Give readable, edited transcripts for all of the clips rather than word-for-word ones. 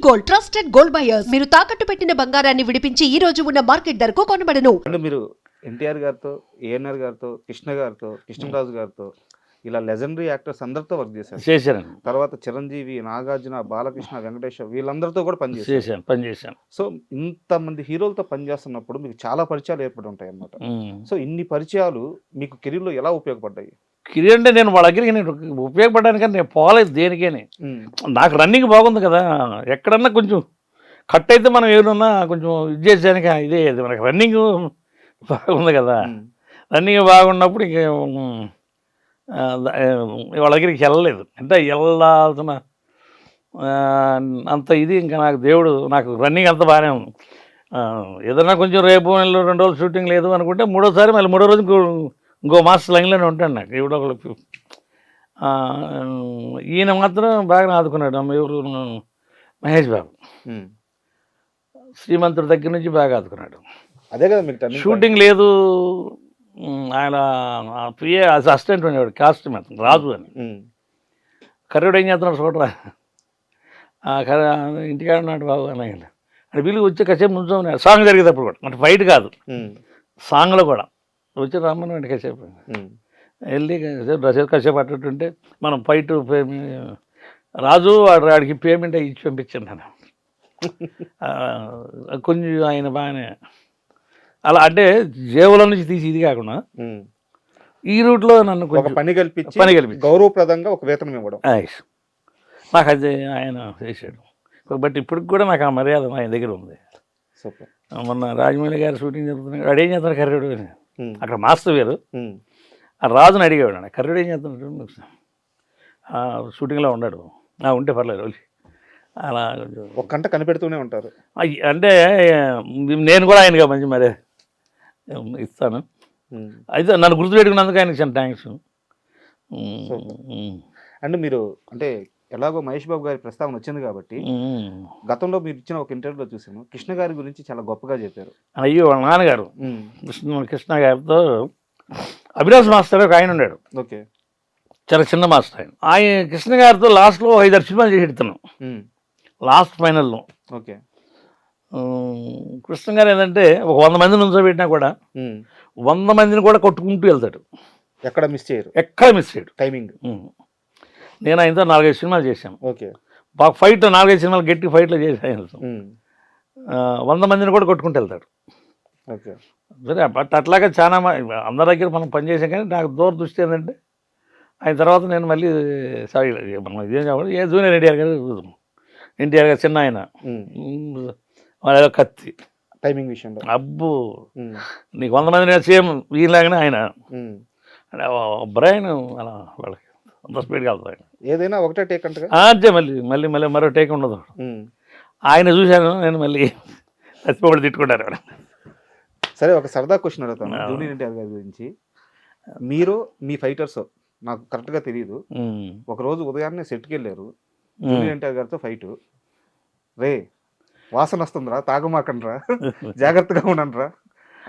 Gold, trusted gold buyers. మీరు తాకట్టు పెట్టిన బంగారాన్ని విడిపించి ఈ రోజు ఉన్న మార్కెట్ ధరకు కొనబడను. అంటే మీరు ఎన్టీఆర్ గారితో, ఏఎన్ఆర్ గారితో, కృష్ణ గారితో, కృష్ణరాజు గారితో ఇలా లెజెండరీ యాక్టర్స్ అందరితో వర్క్ చేశారండి. తర్వాత చిరంజీవి, నాగార్జున, బాలకృష్ణ, వెంకటేశ్వర వీళ్ళందరితో కూడా పనిచేశాను. సో ఇంతమంది హీరోలతో పనిచేస్తున్నప్పుడు మీకు చాలా పరిచయాలు ఏర్పడి ఉంటాయి అన్నమాట. సో ఇన్ని పరిచయాలు మీకు కెరీర్లో ఎలా ఉపయోగపడ్డాయి? కెరీర్ అంటే నేను వాళ్ళ దగ్గరికి నేను ఉపయోగపడడానికని నేను పోలేదు దేనికేని. నాకు రన్నింగ్ బాగుంది కదా, ఎక్కడన్నా కొంచెం కట్ అయితే మనం ఏమన్నా కొంచెం ఇది చేసానికి ఇదే మనకి రన్నింగ్ బాగుంది కదా. రన్నింగ్ బాగున్నప్పుడు ఇంక వాళ్ళ దగ్గరికి వెళ్ళలేదు. అంటే వెళ్ళాల్సిన అంత ఇది ఇంకా నాకు దేవుడు నాకు రన్నింగ్ అంత బాగానే ఉంది. ఏదన్నా కొంచెం రేపు 2 రోజులు షూటింగ్ లేదు అనుకుంటే మూడోసారి మళ్ళీ 3వ రోజు ఇంకో మాస్టర్ లైన్లోనే ఉంటాను. నాకు ఎవడో ఒకళ్ళు ఈయన మాత్రం బాగా ఆదుకున్నాడు. ఎవరు మహేష్ బాబు శ్రీమంతుడి దగ్గర నుంచి బాగా ఆదుకున్నాడు. అదే కదా మీకు షూటింగ్ లేదు, ఆయన పిఏ అసిస్టెంట్ ఉండేవాడు కాస్ట్యూమ్ అతను రాజు అని. కర్రీడు ఏం చేస్తున్నాడు చూడరా, ఇంటికాడ ఉన్నాడు బాబు అని అంటే వీళ్ళు వచ్చి కాసేపు నుంచోమన్నాడు. సాంగ్ జరిగేటప్పుడు కూడా అంటే ఫైట్ కాదు, సాంగ్లో కూడా వచ్చి రమ్మని కాసేపు వెళ్ళి కాసేపు అట్టుంటే మనం ఫైట్ రాజు వాడికి పేమెంట్ ఇచ్చి పంపించాను నేను. కొంచెం ఆయన బాగానే అలా అంటే జేబుల నుంచి తీసి ఇది కాకుండా ఈ రూట్లో నన్ను కొంచెం పని కల్పించి గౌరవప్రదంగా ఒక వేతనం ఇవ్వడం నాకు అది ఆయన చేశాడు. బట్ ఇప్పటికి కూడా నాకు ఆ మర్యాద ఆయన దగ్గర ఉంది. మొన్న రాజమౌళి గారు షూటింగ్ జరుగుతున్నాడు, అడేం చేస్తాడు కర్రీడు అని. అక్కడ మాస్టర్ వేరు, ఆ రాజుని అడిగేవాడు కర్రీడు ఏం చేస్తున్నాడు, షూటింగ్లో ఉన్నాడు, ఉంటే పర్లేదు రోజు అలా ఒక గంట కనిపెడుతూనే ఉంటారు. అంటే నేను కూడా ఆయనగా మంచి మరే ఇస్తాను. అయితే నన్ను గుర్తుపెట్టుకున్నందుకు ఆయనకి చాలా థ్యాంక్స్. అంటే మీరు అంటే ఎలాగో మహేష్ బాబు గారి ప్రస్తావన వచ్చింది కాబట్టి గతంలో మీరు ఇచ్చిన ఒక ఇంటర్వ్యూలో చూసాను, కృష్ణ గారి గురించి చాలా గొప్పగా చెప్పారు. అయ్యో వాళ్ళ నాన్నగారు కృష్ణ గారితో అభిలాష్ మాస్టర్ ఒక ఆయన ఉన్నాడు. ఓకే, చాలా చిన్న మాస్టర్ ఆయన కృష్ణ గారితో లాస్ట్లో 5-6 సినిమాలు చేసి ఎడుతున్నాం లాస్ట్ ఫైనల్లో. ఓకే, కృష్ణ గారు ఏంటంటే ఒక 100 మంది నుంచోబెట్టినా కూడా 100 మందిని కూడా కొట్టుకుంటూ వెళ్తాడు, ఎక్కడ మిస్ చేయడు టైమింగ్. నేను ఆయనతో 4-5 సినిమాలు చేశాను. ఓకే, బాగా ఫైట్ 4-5 సినిమాలు గట్టి ఫైట్లో చేశాను. 100 మందిని కూడా కొట్టుకుంటూ వెళ్తాడు. ఓకే, సరే బట్ అట్లాగే చాలా అందరి దగ్గర మనం పనిచేసాం. కానీ నాకు దూరదృష్టి ఏంటంటే ఆయన తర్వాత నేను మళ్ళీ సారీ మనం ఇదేం చెప్పాలి, ఏ జూనియర్ ఎన్టీఆర్ గారు చిన్న ఆయన వాళ్ళ కత్తి టైమింగ్ విషయంలో అబ్బు నీకు 100 మంది సేమ్ వీళ్ళలాగానే ఆయన బ్రెయిన్ అలా వాళ్ళకి అంత స్పీడ్గా వెళ్తాయి. ఏదైనా ఒకటే టేక్ అంటే అంతే, మళ్ళీ మరో టేక్ ఉండదు. ఆయన చూశాను నేను మళ్ళీ చచ్చిపోబడి తిట్టుకుంటారు. సరే, ఒక సరదా క్వశ్చన్ అడుగుతాను జూనియర్ ఎన్టీఆర్ గారి గురించి. మీరు మీ ఫైటర్స్ నాకు కరెక్ట్గా తెలియదు, ఒకరోజు ఉదయాన్నే సెట్కి వెళ్ళారు, జూనియర్ ఎన్టీఆర్ గారితో ఫైట్. రే వాసన వస్తుందిరా, తాగమాకండ్రా, జాగ్రత్తగా ఉండరా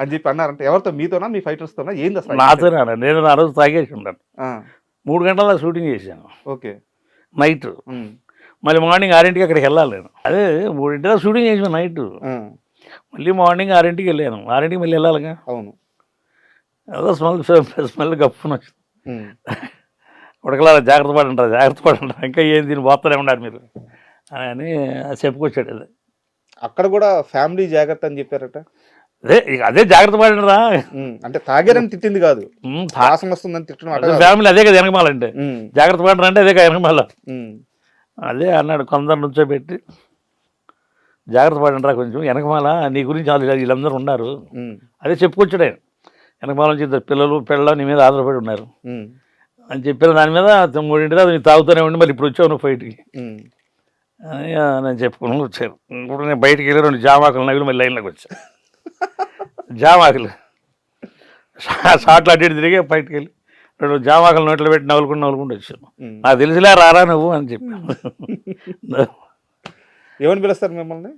అని చెప్పి అన్నారంటే ఎవరితో, మీతోనా మీ ఫైటర్స్తోనా ఏంది అసలు? నాతోనా, నేను ఆ రోజు తాగేసి ఉంటాను. 3 గంటల షూటింగ్ చేశాను. ఓకే, నైట్ మళ్ళీ మార్నింగ్ 6ంటికి అక్కడికి వెళ్ళాలి నేను. అదే 3 షూటింగ్ చేసాను నైట్, మళ్ళీ మార్నింగ్ 6ంటికి వెళ్ళాను. 6ంటికి మళ్ళీ వెళ్ళాలిగా. అవును, ఏదో స్మెల్ గప్పున వచ్చింది. ఉడకలా జాగ్రత్త పడంటారా ఇంకా ఏం దీన్ని పోతూనే ఉన్నారు మీరు అని చెప్పుకొచ్చాడు. అది అక్కడ కూడా ఫ్యామిలీ జాగ్రత్త అని చెప్పారట. అదే జాగ్రత్త పడండిరా అంటే తాగారని తిట్టింది కాదు, వాసన వస్తుందని తిట్టడం. ఫ్యామిలీ అదే కదా వెనకమాలంటే, జాగ్రత్త పడరా అంటే అదే కదా వెనకమాల. అదే అన్నాడు, కొందరు నుంచోబెట్టి జాగ్రత్త పడండిరా కొంచెం వెనకమాల, నీ గురించి వీళ్ళందరూ ఉన్నారు. అదే చెప్పుకొచ్చాడు ఆయన. వెనకమాల నుంచి 2 పిల్లలు నీ మీద ఆధారపడి ఉన్నారు అని చెప్పిన దాని మీద 3 దాకా నీకు తాగుతూనే ఉండి మళ్ళీ ఇప్పుడు వచ్చావు నువ్వు ఫైట్కి అని నేను చెప్పుకుని వచ్చాను. ఇప్పుడు నేను బయటికి వెళ్ళి 2 జామాకులు నవ్వులు మళ్ళీ లైన్లోకి వచ్చాను. జామాకులు షార్ట్లు అడ్డు తిరిగి బయటికి వెళ్ళి 2 జామాకులు నోట్లో పెట్టి నవ్వులుకుంటూ వచ్చాను. నాకు తెలిసిలే రారా నువ్వు అని చెప్పాను. ఏమని పిలుస్తారు మిమ్మల్ని?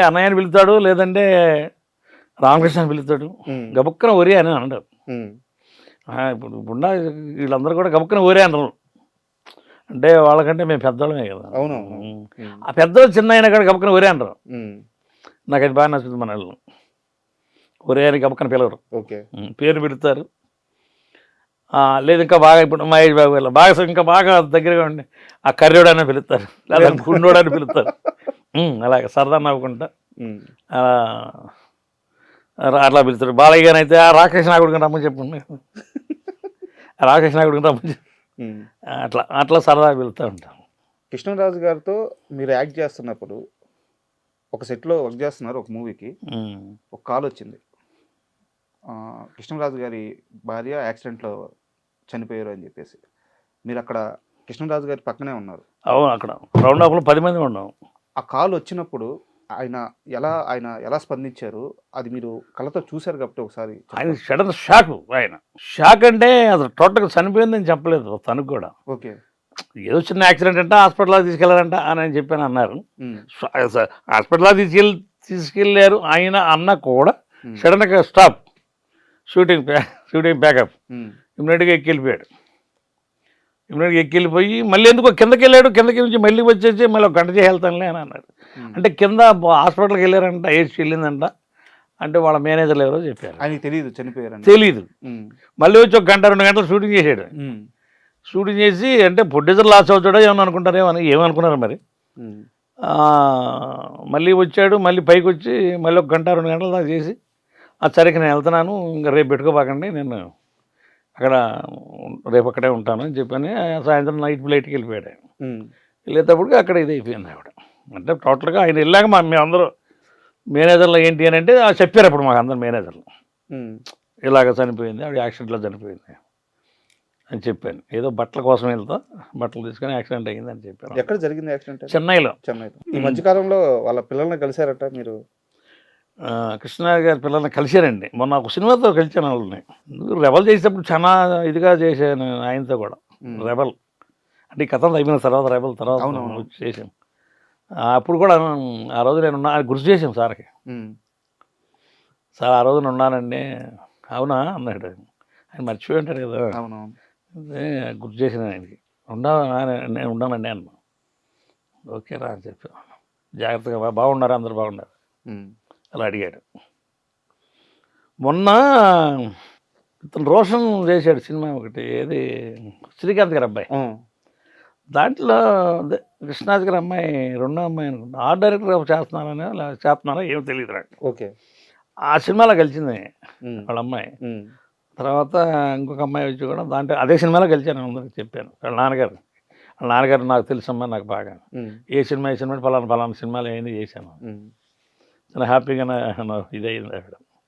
అన్నయ్యని పిలుతాడు, లేదంటే రామకృష్ణ అని పిలుతాడు. గబుక్కన ఒరే అని అంటారు. ఇప్పుడు వీళ్ళందరూ కూడా గబుక్కన ఒరే అంటారు. అంటే వాళ్ళకంటే మేము పెద్దవాళ్ళమే కదా. అవునవును. ఆ పెద్దలు చిన్న అయినా కూడా గబక్కన ఒరే అంటారు. ఉమ్. నాకు అది బాగా నచ్చుతుంది మన వాళ్ళు. ఒరే అని గబక్కన పిలవరు, ఓకే. పేరు పెడతారు. లేదు ఇంకా బాగా ఇప్పుడు మహేష్ బాబు గారు బాగా ఇంకా బాగా దగ్గరగా ఉండి ఆ కర్రోడని పిలుస్తారు, లేదా గుండోడని పిలుస్తారు. అలాగే సరదా నవ్వుకుంటా ఉమ్. అట్లా పిలుస్తారు. బాలయ్య గారు అయితే ఆ రాకేష్ నాయుడు రమ్మని చెప్పండి, రాకేష్ నాయుడు రమ్మని చెప్పి ఉమ్. అట్లా అట్లా సరదాగా పిలుస్తూ ఉంటాం. కృష్ణరాజు గారితో మీరు యాక్ట్ చేస్తున్నప్పుడు ఒక సెట్లో వర్క్ చేస్తున్నారు ఒక మూవీకి, ఒక కాల్ వచ్చింది. కృష్ణరాజు గారి భార్య యాక్సిడెంట్లో చనిపోయారు అని చెప్పేసి. మీరు అక్కడ కృష్ణరాజు గారి పక్కనే ఉన్నారు. అవును, అక్కడ రౌండ్ అప్లో 10 మంది ఉన్నాం. ఆ కాల్ వచ్చినప్పుడు ఆయన ఎలా స్పందించారు అది మీరు కళ్ళతో చూశారు కాబట్టి ఒకసారి ఆయన సడన్ షాక్ అంటే అసలు టోటల్గా చనిపోయిందని చెప్పలేదు తనకు కూడా. ఓకే. ఏదో చిన్న యాక్సిడెంట్ అంటే హాస్పిటల్కి తీసుకెళ్లారంట అని చెప్పాను అన్నారు. హాస్పిటల్కి తీసుకెళ్ళారు ఆయన అన్న కూడా సడన్గా స్టాప్, షూటింగ్ బ్యాకప్, ఇమ్మీడియట్గా ఎక్కిపోయాడు. ఇమ్మీడియట్గా ఎక్కిపోయి మళ్ళీ ఎందుకో కిందకి వెళ్ళాడు. కిందకి నుంచి మళ్ళీ వచ్చేసి మళ్ళీ 1 గంట చేసి వెళ్తానులే అని అన్నాడు. అంటే కింద హాస్పిటల్కి వెళ్ళారంట, ఏడ్చి వెళ్ళిందంట. అంటే వాళ్ళ మేనేజర్లు ఎవరో చెప్పారు, ఆయనకి తెలియదు చనిపోయారు, తెలీదు. మళ్ళీ వచ్చి 1 గంట 2 గంటలు షూటింగ్ చేసాడు. షూటింగ్ చేసి అంటే ప్రొడ్యూసర్ లాస్ అవుతాడో ఏమనుకున్నారు మరి. మళ్ళీ వచ్చాడు, మళ్ళీ పైకి వచ్చి మళ్ళీ 1 గంట 2 గంటలు దాకా చేసి సరికి నేను వెళ్తున్నాను, ఇంకా రేపు పెట్టుకోబాకండి, నేను అక్కడ రేపు అక్కడే ఉంటాను అని చెప్పని సాయంత్రం నైట్ ఫ్లైట్కి వెళ్ళిపోయాడు. వెళ్ళేటప్పటికి అక్కడ ఇది అయిపోయింది ఆవిడ. అంటే టోటల్గా ఆయన వెళ్ళాక మేమందరూ మేనేజర్లు ఏంటి అని అంటే చెప్పారు అప్పుడు మాకు అందరు మేనేజర్లు, ఇలాగ చనిపోయింది ఆవిడ, యాక్సిడెంట్లో చనిపోయింది అని చెప్పాను. ఏదో బట్టల కోసం వెళ్తా బట్టలు తీసుకొని యాక్సిడెంట్ అయ్యింది అని చెప్పాను. ఎక్కడ జరిగింది యాక్సిడెంట్? చెన్నైలో. ఈ మధ్యకాలంలో వాళ్ళ పిల్లల్ని కలిశారట మీరు? కృష్ణరాజు గారి పిల్లల్ని కలిశారండి. మొన్న ఒక సినిమాతో కలిసాను వాళ్ళని. రెబల్ చేసేటప్పుడు చాలా ఇదిగా చేశాను ఆయనతో కూడా. రెబల్ అంటే ఈ కథ అయిపోయిన తర్వాత రెబల్ తర్వాత చేసాం. అప్పుడు కూడా ఆ రోజు నేను ఉన్నా గుర్తు చేసాం సార్కి. సార్ ఆ రోజు ఉన్నానండి. అవునా అన్నాడు. ఆయన మర్చిపోయి ఉంటాడు కదా. గుర్తు చేసాను ఆయనకి. నేను ఉన్నానండి అన్న. ఓకే రా అని చెప్పాను. జాగ్రత్తగా బాగున్నారు, అందరు బాగున్నారు అలా అడిగాడు. మొన్న ఇతను రోషన్ చేశాడు సినిమా ఒకటి, ఏది శ్రీకాంత్ గారి అబ్బాయి. దాంట్లో కృష్ణరాజు గారి అమ్మాయి రెండో అమ్మాయి అనుకుంటా, ఆర్ట్ డైరెక్టర్ చేస్తున్నారా ఏమో తెలియదు నాకు. ఓకే. ఆ సినిమాలో కలిసింది వాళ్ళ అమ్మాయి. తర్వాత ఇంకొక అమ్మాయి వచ్చి కూడా దాంట్లో అదే సినిమాలో కలిసాను. అందరికి చెప్పాను. వాళ్ళ నాన్నగారు నాకు తెలుసమ్మా, నాకు బాగా ఏ సినిమా పలానా సినిమాలు అయింది చేశాను. చాలా హ్యాపీగా ఇదయింది ఆవిడ.